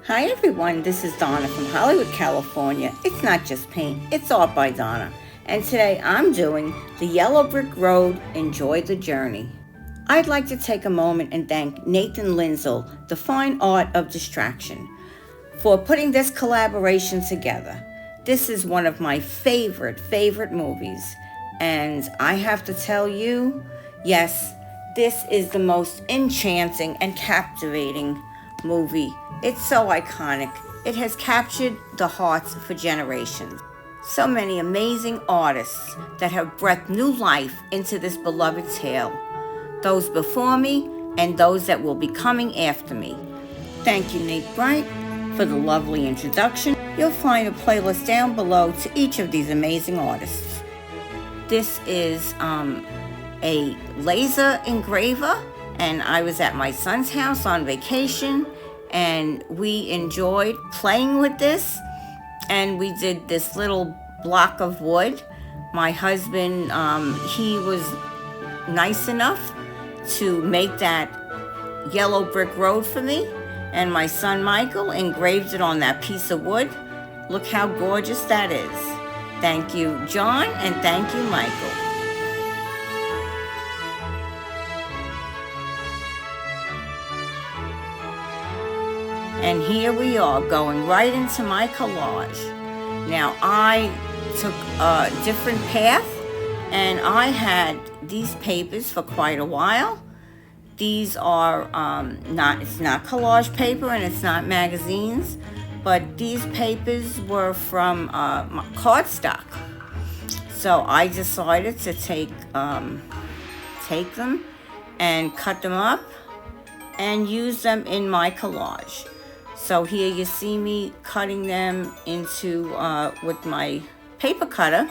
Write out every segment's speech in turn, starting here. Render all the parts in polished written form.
Hi everyone, this is Donna from Hollywood, California. It's not just paint, it's art by Donna. And today I'm doing the Yellow Brick Road, Enjoy the Journey. I'd like to take a moment and thank Nathan Lindsell, the fine art of distraction, for putting this collaboration together. This is one of my favorite movies. And I have to tell you, yes, this is the most enchanting and captivating movie. It's so iconic. It has captured the hearts for generations. So many amazing artists that have breathed new life into this beloved tale. Those before me and those that will be coming after me. Thank you, Nate Bright, for the lovely introduction. You'll find a playlist down below to each of these amazing artists. This is a laser engraver, and I was at my son's house on vacation, and we enjoyed playing with this, and we did this little block of wood. My husband, he was nice enough to make that yellow brick road for me, and my son Michael engraved it on that piece of wood. Look how gorgeous that is. Thank you, John, and thank you, Michael. And here we are, going right into my collage. Now, I took a different path, and I had these papers for quite a while. These are it's not collage paper, and it's not magazines, but these papers were from cardstock. So I decided to take them and cut them up and use them in my collage. So here you see me cutting them into, with my paper cutter.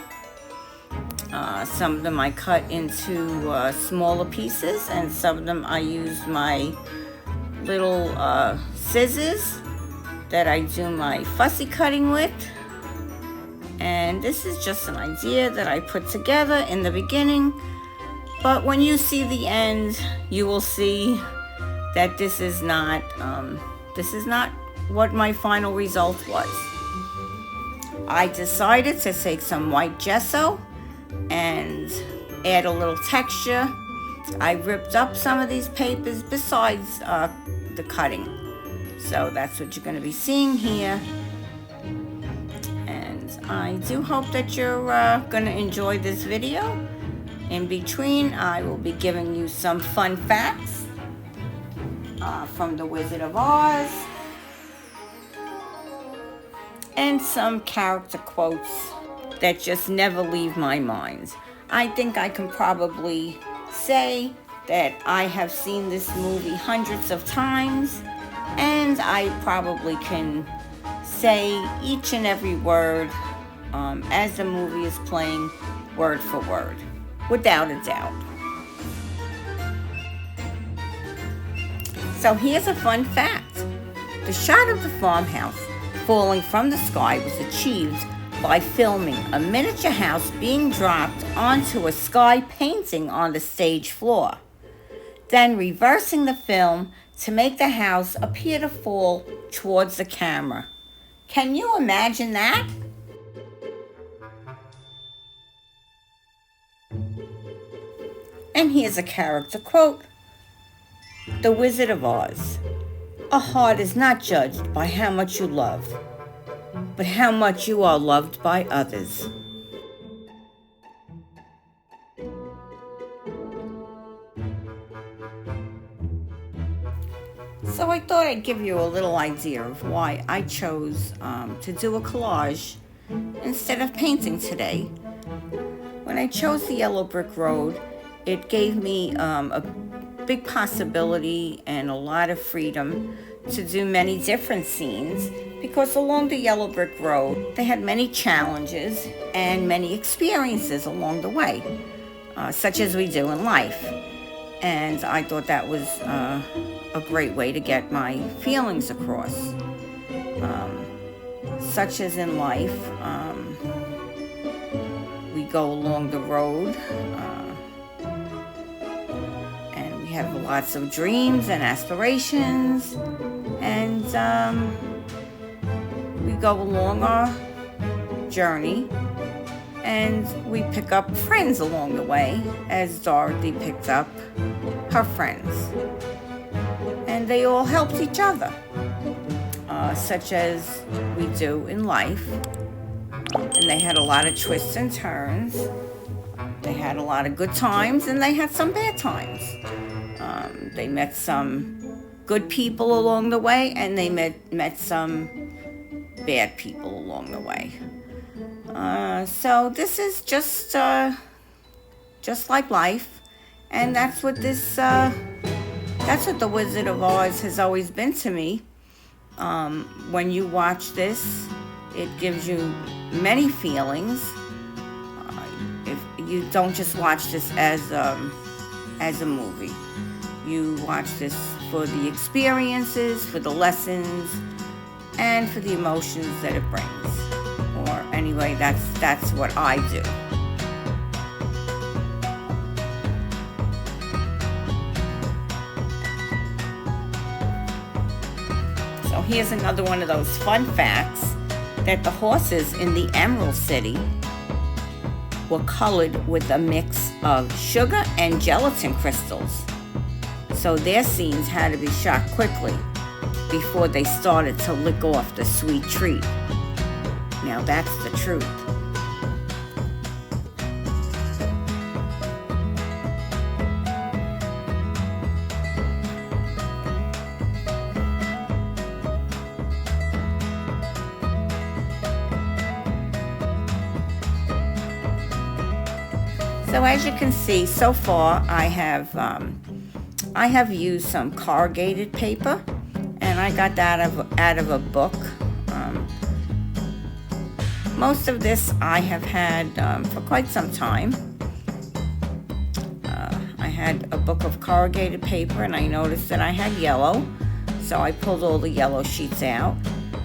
Some of them I cut into smaller pieces, and some of them I used my little scissors that I do my fussy cutting with. And this is just an idea that I put together in the beginning. But when you see the end, you will see that this is not what my final result was. I decided to take some white gesso and add a little texture. I ripped up some of these papers besides the cutting. So that's what you're going to be seeing here. And I do hope that you're going to enjoy this video. In between, I will be giving you some fun facts from The Wizard of Oz, and some character quotes that just never leave my mind. I think I can probably say that I have seen this movie hundreds of times, and I probably can say each and every word as the movie is playing, word for word, without a doubt. So here's a fun fact. The shot of the farmhouse falling from the sky was achieved by filming a miniature house being dropped onto a sky painting on the stage floor, then reversing the film to make the house appear to fall towards the camera. Can you imagine that? And here's a character quote. The Wizard of Oz. A heart is not judged by how much you love, but how much you are loved by others. So I thought I'd give you a little idea of why I chose to do a collage instead of painting today. When I chose the Yellow Brick Road, it gave me a big possibility and a lot of freedom to do many different scenes, because along the Yellow Brick Road, they had many challenges and many experiences along the way, such as we do in life. And I thought that was a great way to get my feelings across. Such as in life, we go along the road, and we have lots of dreams and aspirations, and go along our journey, and we pick up friends along the way, as Dorothy picked up her friends. And they all helped each other, such as we do in life. And they had a lot of twists and turns. They had a lot of good times, and they had some bad times. They met some good people along the way, and they met some bad people along the way. So this is just like life, and that's what the Wizard of Oz has always been to me. When you watch this, it gives you many feelings. If you don't just watch this as a movie, you watch this for the experiences, for the lessons, and for the emotions that it brings. Or anyway, that's what I do. So here's another one of those fun facts, that the horses in the Emerald City were colored with a mix of sugar and gelatin crystals. So their scenes had to be shot quickly before they started to lick off the sweet treat. Now that's the truth. So as you can see, so far I have used some corrugated paper, and I got that out of a book. Most of this I have had for quite some time. I had a book of corrugated paper, and I noticed that I had yellow, so I pulled all the yellow sheets out,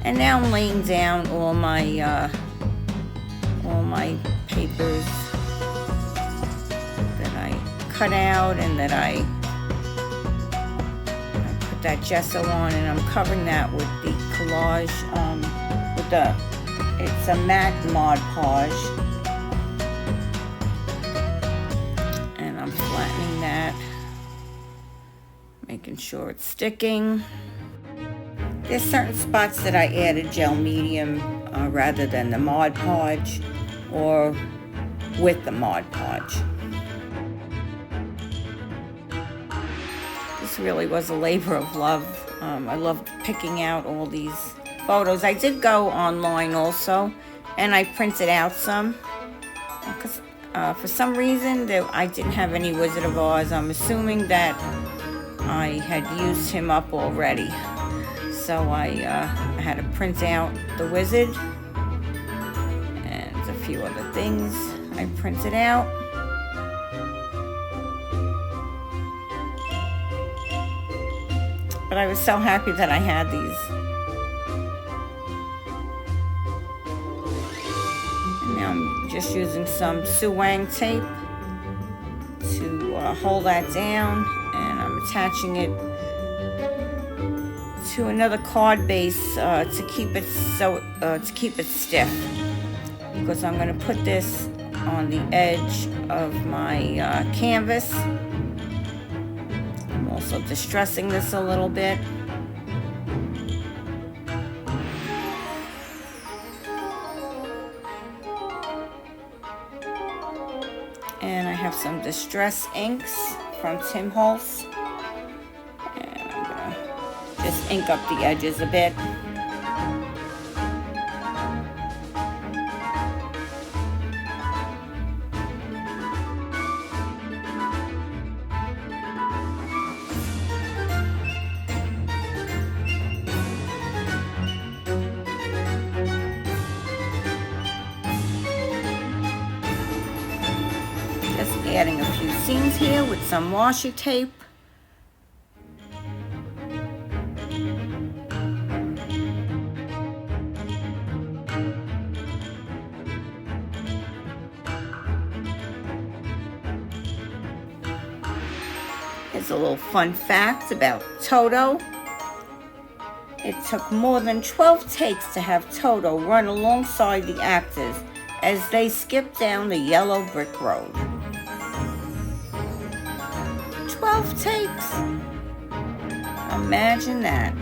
and now I'm laying down all my papers that I cut out and that I put that gesso on, and I'm covering that with the Collage, it's a matte Mod Podge, and I'm flattening that, making sure it's sticking. There's certain spots that I added gel medium rather than the Mod Podge, or with the Mod Podge. This really was a labor of love. I loved picking out all these photos. I did go online also, and I printed out some, because for some reason I didn't have any Wizard of Oz. I'm assuming that I had used him up already, so I had to print out the wizard and a few other things I printed out. But I was so happy that I had these. And now I'm just using some Suwang tape to hold that down, and I'm attaching it to another card base to keep it stiff, because I'm going to put this on the edge of my canvas. I'm also distressing this a little bit. And I have some distress inks from Tim Holtz, and I'm gonna just ink up the edges a bit. Just adding a few seams here with some washi tape. Here's a little fun fact about Toto. It took more than 12 takes to have Toto run alongside the actors as they skipped down the yellow brick road. 12 takes. Imagine that.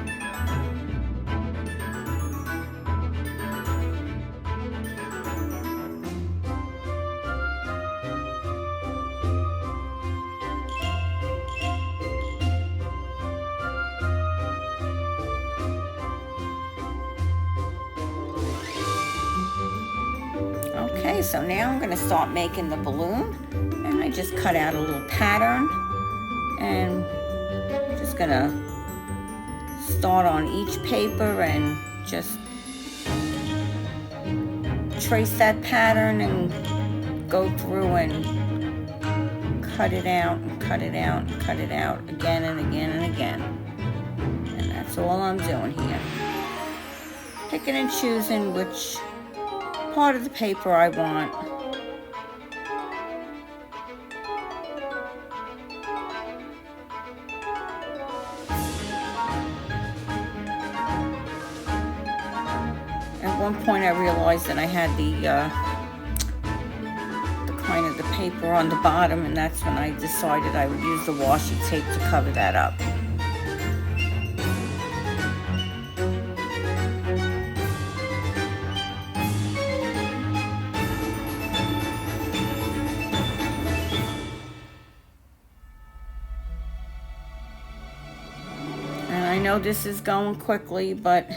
Okay, so now I'm going to start making the balloon, and I just cut out a little pattern, and just going to start on each paper and just trace that pattern and go through and cut it out and cut it out and cut it out again and again and again. And that's all I'm doing here. Picking and choosing which part of the paper I want. At one point I realized that I had the kind of the paper on the bottom, and that's when I decided I would use the washi tape to cover that up. I know this is going quickly, but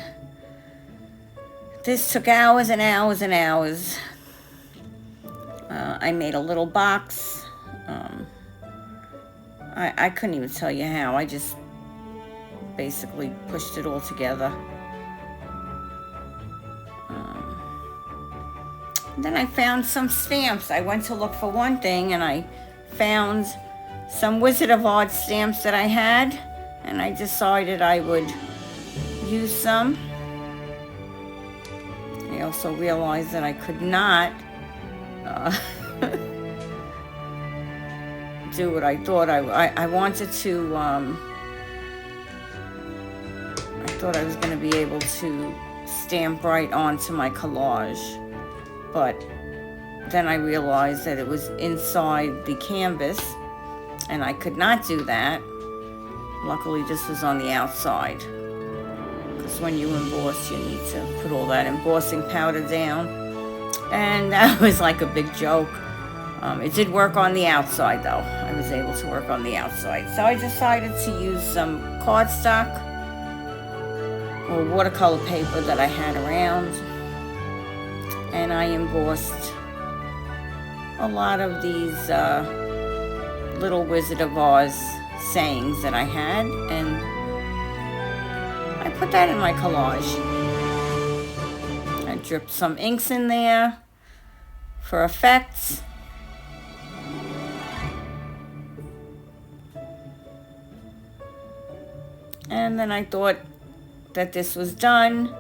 this took hours and hours and hours. I made a little box. I couldn't even tell you how. I just basically pushed it all together. Then I found some stamps. I went to look for one thing, and I found some Wizard of Oz stamps that I had, and I decided I would use some. I also realized that I could not do what I thought I wanted to. I thought I was going to be able to stamp right onto my collage, but then I realized that it was inside the canvas, and I could not do that. Luckily, this was on the outside, because when you emboss, you need to put all that embossing powder down, and that was like a big joke. It did work on the outside, though. I was able to work on the outside. So I decided to use some cardstock or watercolor paper that I had around, and I embossed a lot of these little Wizard of Oz sayings that I had, and I put that in my collage. I dripped some inks in there for effects. And then I thought that this was done,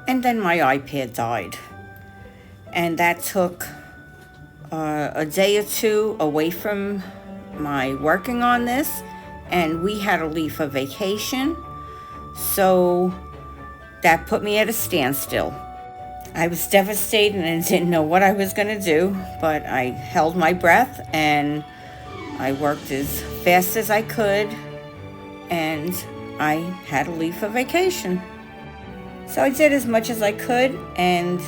and then my iPad died. And that took a day or two away from my working on this, and we had to leave for vacation, so that put me at a standstill. I was devastated and didn't know what I was going to do, but I held my breath and I worked as fast as I could, and I had to leave for vacation. So I did as much as I could, and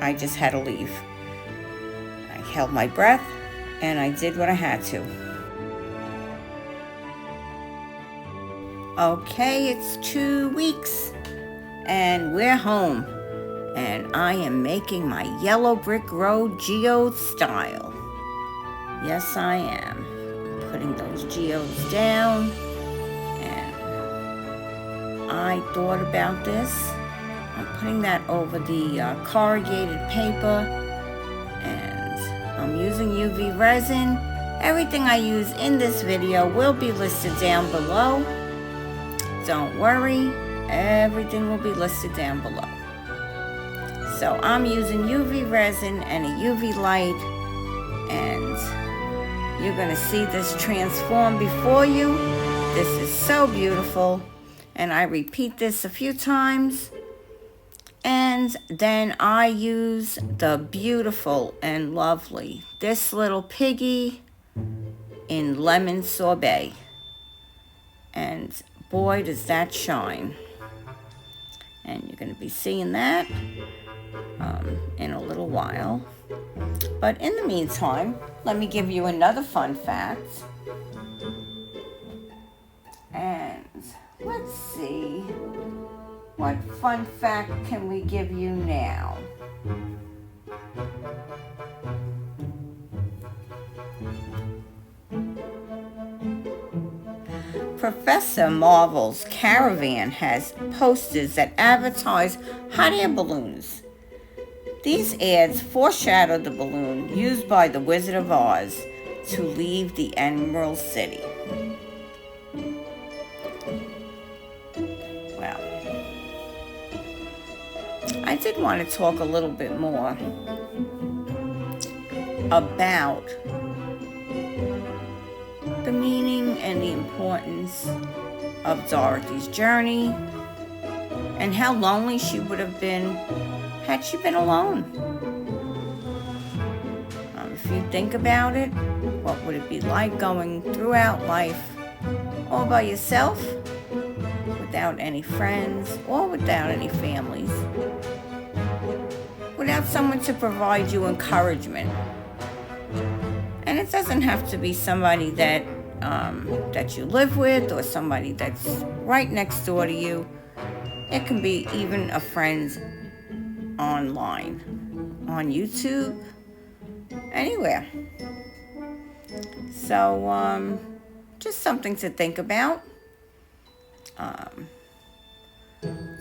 I just had to leave. I held my breath and I did what I had to. Okay, it's 2 weeks and we're home, and I am making my yellow brick road geode style. Yes, I am. I'm putting those geodes down, and I thought about this. I'm putting that over the corrugated paper, and I'm using UV resin. Everything I use in this video will be listed down below. Don't worry, everything will be listed down below. So I'm using UV resin and a UV light, and you're going to see this transform before you. This is so beautiful, And I repeat this a few times. And then I use the beautiful and lovely This Little Piggy in lemon sorbet. And boy, does that shine. And you're going to be seeing that in a little while. But in the meantime, let me give you another fun fact. And let's see, what fun fact can we give you now? Professor Marvel's caravan has posters that advertise hot air balloons. These ads foreshadow the balloon used by the Wizard of Oz to leave the Emerald City. Well, I did want to talk a little bit more about the meaning and the importance of Dorothy's journey and how lonely she would have been had she been alone. If you think about it, what would it be like going throughout life all by yourself, without any friends or without any families, without someone to provide you encouragement? And it doesn't have to be somebody that you live with or somebody that's right next door to you. It can be even a friend online, on YouTube, anywhere. So, just something to think about.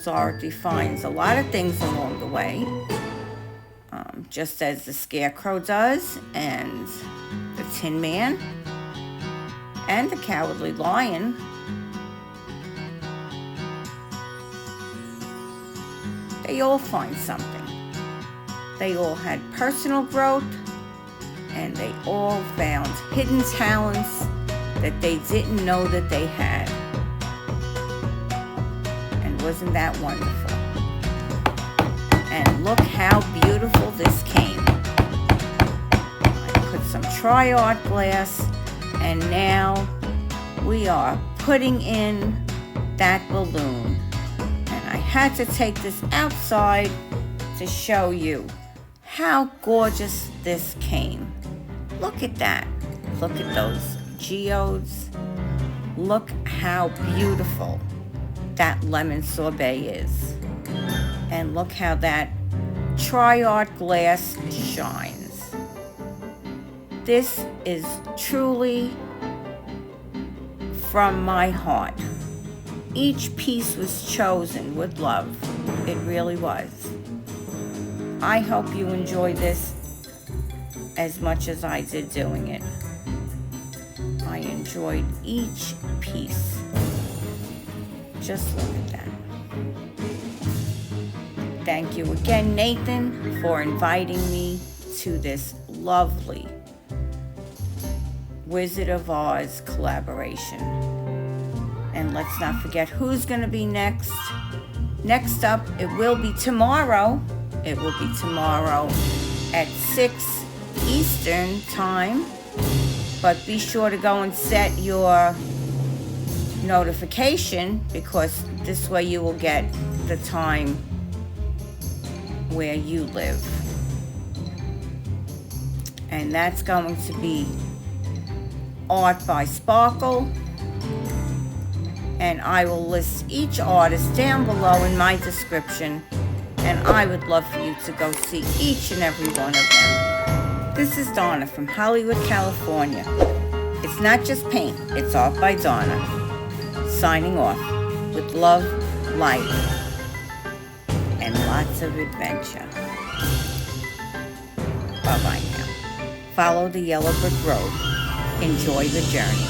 Dorothy finds a lot of things along the way, just as the Scarecrow does, and the Tin Man, and the Cowardly Lion. They all find something. They all had personal growth, and they all found hidden talents that they didn't know that they had. And wasn't that wonderful? And look how beautiful this came. I put some tri-art glass, and now we are putting in that balloon. And I had to take this outside to show you how gorgeous this came. Look at that. Look at those geodes. Look how beautiful that lemon sorbet is. And look how that tri-art glass shines. This is truly from my heart. Each piece was chosen with love. It really was. I hope you enjoyed this as much as I did doing it. I enjoyed each piece. Just look at that. Thank you again, Nathan, for inviting me to this lovely Wizard of Oz collaboration. And let's not forget who's going to be next. Next up, it will be tomorrow. It will be tomorrow at 6 Eastern time. But be sure to go and set your notification, because this way you will get the time where you live. And that's going to be art by Sparkle. And I will list each artist down below in my description. And I would love for you to go see each and every one of them. This is Donna from Hollywood, California. It's not just paint, it's art by Donna. Signing off with love, light, and lots of adventure. Bye-bye now. Follow the yellow brick road. Enjoy the journey.